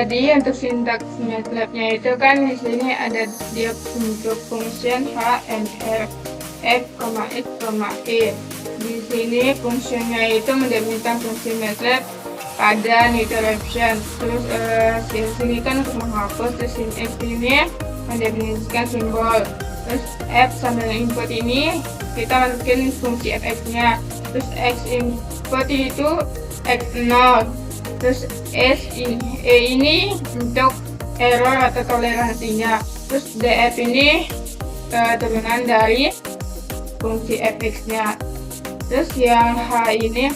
Jadi untuk sintaks MATLAB-nya itu kan di sini ada dia bentuk function h and r, f, x, e. Di sini fungsinya itu mendefinisikan fungsi MATLAB pada interruption. Terus di sini kan untuk menghapus, terus x ini mendefinisikan simbol. Terus f sambil input ini kita masukin fungsi fx-nya. Terus x input itu x0. Terus e ini untuk error atau toleransinya. Terus df ini turunan dari fungsi fx-nya. Terus yang h ini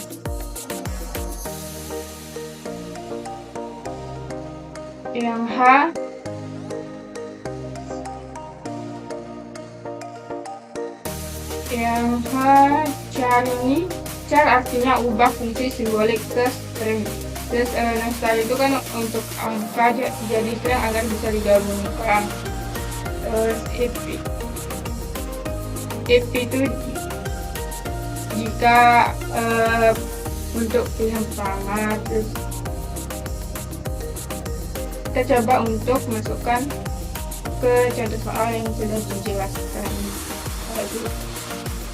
char ini, char artinya ubah fungsi simbolik ke string. Terus setelah itu kan untuk angka jadi string agar bisa digabungkan. If itu jika untuk pilihan pertama. Terus kita coba untuk masukkan ke contoh soal yang sudah dijelaskan.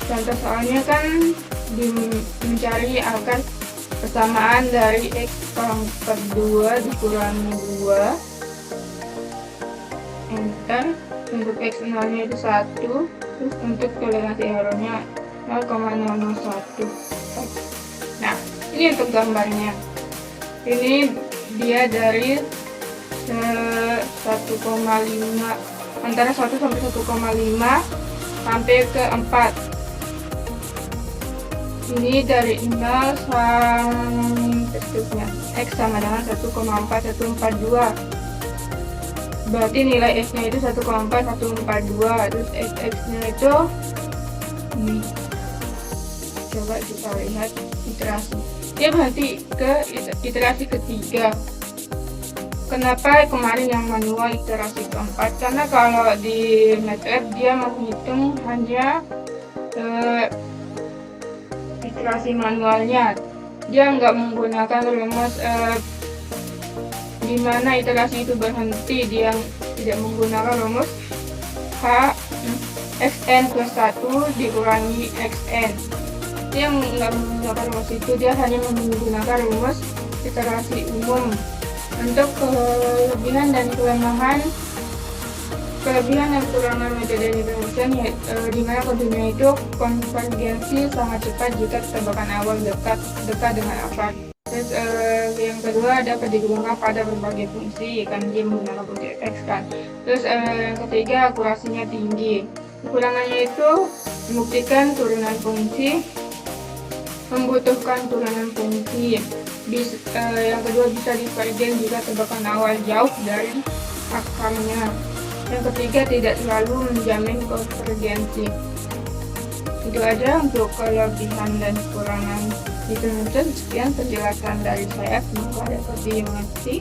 Contoh soalnya kan mencari angka persamaan dari x pangkat 2 dikurangi 2. Enter. Untuk x0 nya itu 1. Terus untuk toleransi errornya 0,001. Nah, ini untuk gambarnya. Ini dia dari 1,5, antara 1 sampai 1,5 sampai ke 4. Ini dari 0 sampai seterusnya. X sama dengan 1,4142. Berarti nilai x nya itu 1,4142. Terus x nya itu ini. Coba kita lihat iterasi. Dia berhenti ke iterasi ketiga. Kenapa kemarin yang manual iterasi keempat? Karena kalau di MATLAB dia menghitung hanya iterasi manualnya. Dia nggak menggunakan rumus di mana iterasi itu berhenti. Dia tidak menggunakan rumus xn plus 1 dikurangi xn. Dia nggak menggunakan rumus itu. Dia hanya menggunakan rumus iterasi umum. Untuk kelebihan dan kelemahan metode interruption di mana kodenya itu konvergensi sangat cepat jika tebakan awal dekat dengan akar. Terus yang kedua dapat digunakan pada berbagai fungsi, kan dia menggunakan fungsi fx kan. Terus yang ketiga akurasinya tinggi. Kekurangannya itu membuktikan turunan fungsi, membutuhkan turunan fungsi. Yang kedua bisa divergen jika tebakan awal jauh dari akarnya. Yang ketiga tidak selalu menjamin konvergensi. Itu aja untuk kelebihan dan kekurangan interruption. Sekian penjelasan dari saya, semoga dapat dimengerti.